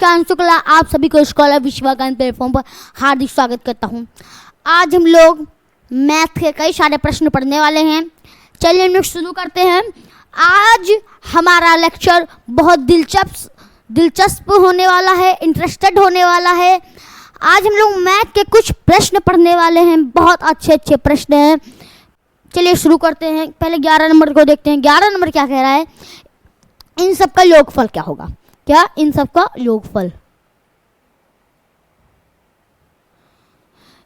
नमस्कार शुक्ला, आप सभी को स्कॉलर विश्वगान प्लेटफॉर्म पर हार्दिक स्वागत करता हूं। आज हम लोग मैथ के कई सारे प्रश्न पढ़ने वाले हैं। चलिए हम लोग शुरू करते हैं। आज हमारा लेक्चर बहुत दिलचस्प होने वाला है, इंटरेस्टेड होने वाला है। आज हम लोग मैथ के कुछ प्रश्न पढ़ने वाले हैं, बहुत अच्छे अच्छे प्रश्न हैं। चलिए शुरू करते हैं। पहले 11 नंबर को देखते हैं। 11 नंबर क्या कह रहा है, इन सब का योगफल क्या होगा। क्या इन सब का योगफल,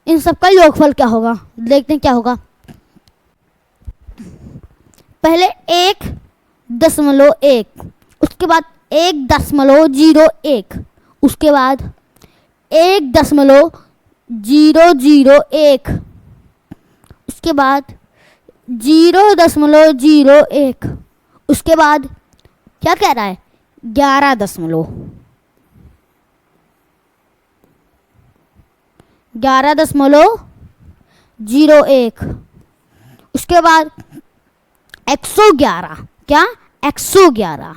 इन सब का योगफल क्या होगा, देखते हैं क्या होगा। पहले 1.1, उसके बाद 1.01, उसके बाद 1.001, उसके बाद 0.01, उसके बाद क्या कह रहा है 11.01, उसके बाद 111, क्या 111,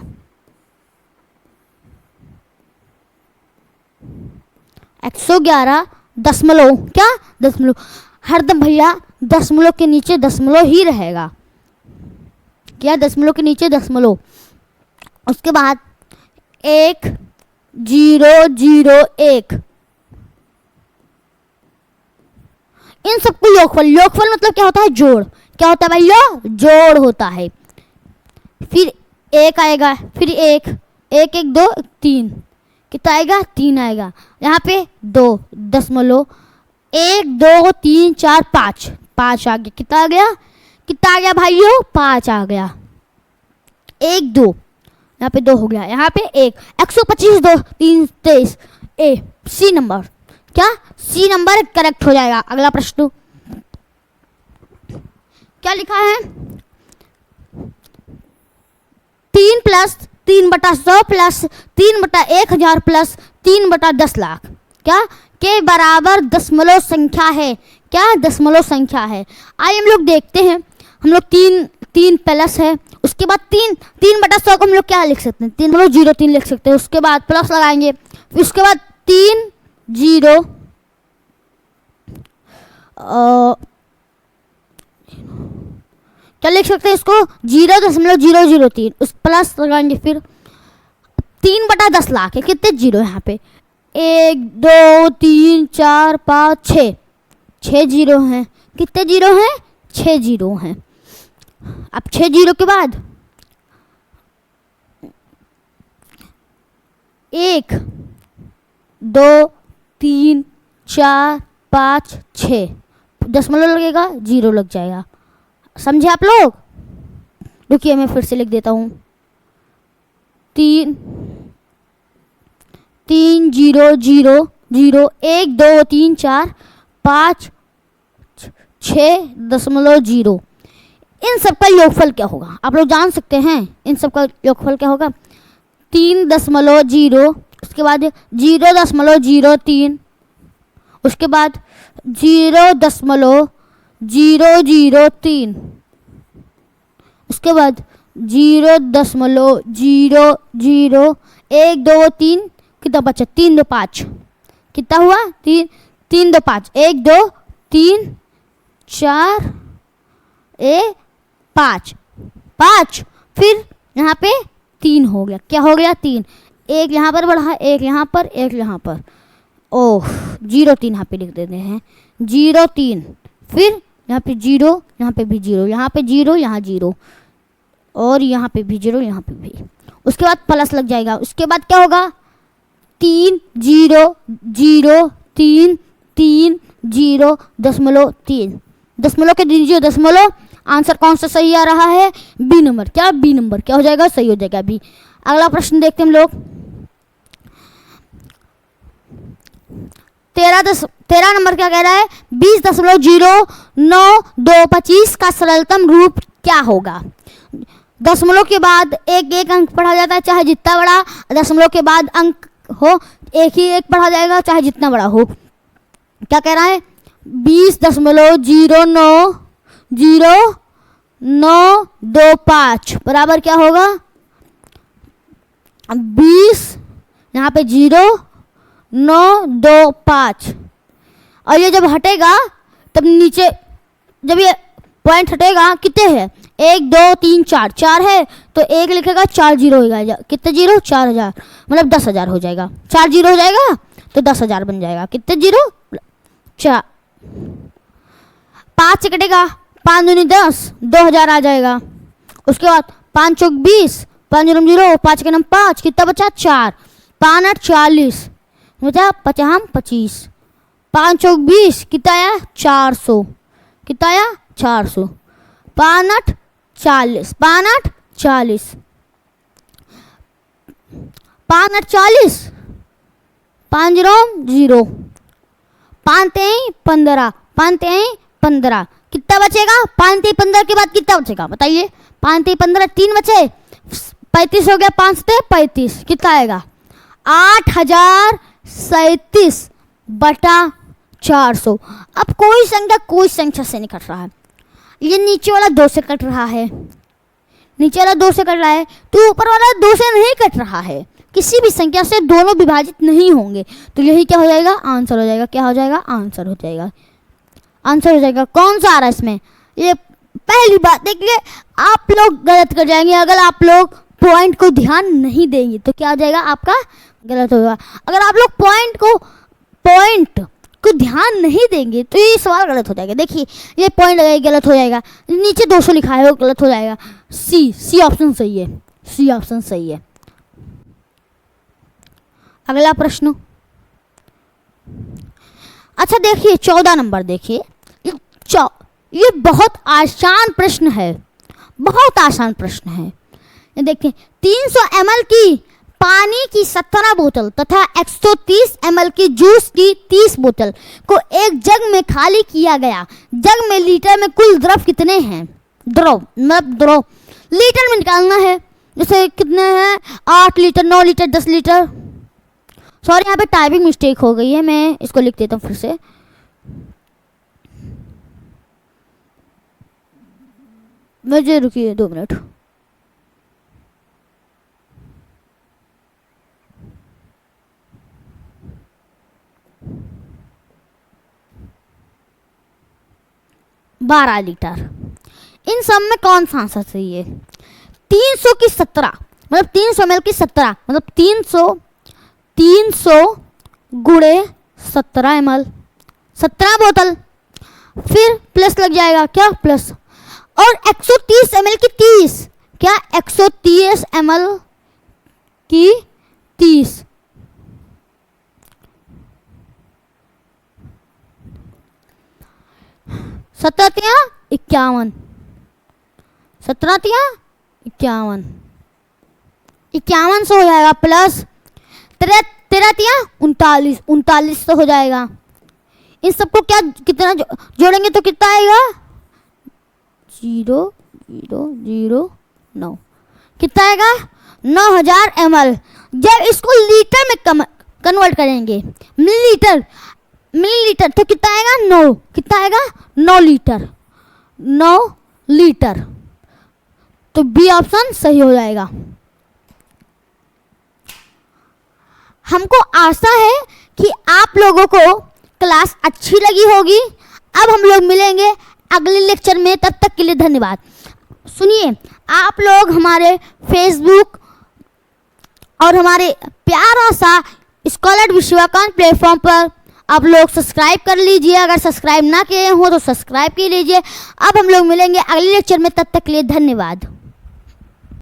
111 दशमलव, क्या दशमलव, हरदम भैया दशमलव के नीचे दशमलव ही रहेगा। क्या दशमलव के नीचे दशमलव। उसके बाद 1001, इन सबको योगफल, योगफल मतलब क्या होता है, जोड़। क्या होता है भैया, जोड़ होता है। फिर 1 आएगा, फिर 1 1 1 2 3, कितना आएगा 3 आएगा। यहाँ पे 2.1 2 3 4 5 5 आ गया। कितना आ गया, कितना आ गया भाइयों, 5 आ गया। 1 2, यहाँ पे 2 हो गया, यहाँ पे 1, 125 2 3 23, ए सी नंबर, क्या सी नंबर करेक्ट हो जाएगा। अगला प्रश्न क्या लिखा है, 3 + 3/100 + 3/1000 + 3/10 लाख, क्या के बराबर दशमलव संख्या है। क्या दशमलव संख्या है। आइए हम लोग देखते हैं। हम लोग 3 प्लस है, उसके बाद 3/100 को हम लोग क्या लिख सकते हैं, 3.03 लिख सकते हैं। उसके बाद प्लस लगाएंगे, फिर उसके बाद 3 0 क्या लिख सकते हैं इसको, 0.003, उस प्लस लगाएंगे, फिर 3/10 लाख है। कितने जीरो यहाँ पे, 1 2 3 4 5 6, 6 जीरो हैं। कितने जीरो हैं, 6 जीरो हैं। अब 6 जीरो के बाद 1 2 3 4 5 6, दशमलव लगेगा, 0 लग जाएगा। समझे आप लोग। रुकिए मैं फिर से लिख देता हूँ। 3 0 0 0 1 2 3 4 5 6.0। इन सब का योगफल क्या होगा, आप लोग जान सकते हैं। इन सब का योगफल क्या होगा, 3.0, उसके बाद 0.003, उसके बाद 0.003, उसके बाद 0.00 1 2 3, कितना बचा, 3 2 5, कितना हुआ 3 2 5, 1 2 3 4 5 5, फिर यहाँ पे 3 हो गया। क्या हो गया, 3, एक यहाँ पर बढ़ा, एक यहाँ पर, एक यहाँ पर। ओह 0.3 यहाँ पे लिख देते हैं, 0.3, फिर यहाँ पे 0, यहाँ पे भी 0, यहाँ पे 0, यहाँ 0, और यहाँ पे भी 0, यहाँ पे भी। उसके बाद प्लस लग जाएगा। उसके बाद क्या होगा, 3 0 0 3 3 0.3, दशमलव के दीजिए दशमलव। आंसर कौन सा सही आ रहा है, बी नंबर। क्या बी नंबर क्या हो जाएगा, सही हो जाएगा बी। अगला प्रश्न देखते हैं हम लोग। 13 नंबर क्या कह रहा है, 20.0925 का सरलतम रूप क्या होगा। दशमलव के बाद एक अंक पढ़ा जाता है, चाहे जितना बड़ा दशमलव के बाद अंक हो, एक ही एक पढ़ा जाएगा, चाहे जितना बड़ा हो। क्या कह रहा है, 20.0925 बराबर क्या होगा, 20 यहाँ पे 0 9 2 5, और ये जब हटेगा तब नीचे जब ये पॉइंट हटेगा कितने हैं, 1 2 3 4, 4 है तो 1 लिखेगा, 4 जीरो हो जाएगा, कितने जीरो, 4000, मतलब 10,000 हो जाएगा, 4 जीरो हो जाएगा तो 10,000 बन जाएगा, कितने जीरो, 4, 5 से कटेगा, 5 दूनी 10, 2000 आ जाएगा। उसके बाद 5 चौक 20, 5 0 0, 5 के नाम 5, कितना बचा, 4, 5 8 40, बचा 50 25, 5 चौक 20, कितना आया, 400, कितना आया, 400, 5 8 40, 5 8 40, 5 8 40, 5 0 0, 5 3 15, 5 3 15, कितना बचेगा, 5 3 15 के बाद कितना बचेगा बताइए, 5 3 15, 3 बचे, 35 हो गया, 5 से 35, कितना आएगा, 8037 बटा 400। अब कोई संख्या से नहीं कट रहा है, ये नीचे वाला 2 से कट रहा है, नीचे वाला 2 से कट रहा है, तो ऊपर वाला 2 से नहीं कट रहा है, किसी भी संख्या से दोनों विभाजित नहीं होंगे, तो यही क्या हो जाएगा, आंसर हो जाएगा, क्या हो जाएगा, आंसर हो जाएगा, आंसर हो जाएगा। कौन सा आ रहा है इसमें, ये पहली बात देखिए, आप लोग गलत कर जाएंगे अगर आप लोग पॉइंट को ध्यान नहीं देंगे, तो क्या हो जाएगा, आपका गलत होगा। अगर आप लोग पॉइंट को ध्यान नहीं देंगे तो ये सवाल गलत हो जाएगा। देखिए ये पॉइंट गलत हो जाएगा, नीचे 200 लिखा है वो गलत हो जाएगा, सी ऑप्शन सही है, सी ऑप्शन सही है। अगला प्रश्न, अच्छा देखिए 14 नंबर देखिए, ये बहुत आसान प्रश्न है, बहुत आसान प्रश्न है। ये देखिए 300 ml की पानी की 17 बोतल तथा 130 ml की जूस की 30 बोतल को एक जग में खाली किया गया। जग में लीटर में कुल द्रव कितने हैं, द्रव लीटर में निकालना है, जैसे कितने हैं, 8 लीटर, 9 लीटर, 10 लीटर। सॉरी यहाँ पे टाइपिंग मिस्टेक हो गई है, मैं इसको लिख देता हूँ फिर से। मुझे रुकिए 2 मिनट। बारह लीटर। इन सब में कौन सा आंसर सही है, 300 की 17 मतलब 300 ml की 17 मतलब 300 गुणे 17 ml, 17 बोतल, फिर प्लस लग जाएगा, क्या प्लस, और 130 ml की 30, क्या 130 ml की 30, सत्रह 51, 17 51, 51 हो जाएगा, प्लस 13 39, 39 तो हो जाएगा। इन सबको क्या कितना जोड़ेंगे तो कितना आएगा, 0 0 0 9, कितना आएगा, 9000 ml। जब इसको लीटर में कन्वर्ट करेंगे, मिलीलीटर तो कितना आएगा, 9, कितना आएगा, 9 लीटर, 9 लीटर। तो बी ऑप्शन सही हो जाएगा। हमको आशा है कि आप लोगों को क्लास अच्छी लगी होगी। अब हम लोग मिलेंगे अगले लेक्चर में, तब तक के लिए धन्यवाद। सुनिए, आप लोग हमारे फेसबुक और हमारे प्यारा सा स्कॉलर विश्वकांत प्लेटफॉर्म पर आप लोग सब्सक्राइब कर लीजिए, अगर सब्सक्राइब ना किए हो तो सब्सक्राइब कर लीजिए। अब हम लोग मिलेंगे अगले लेक्चर में, तब तक के लिए धन्यवाद।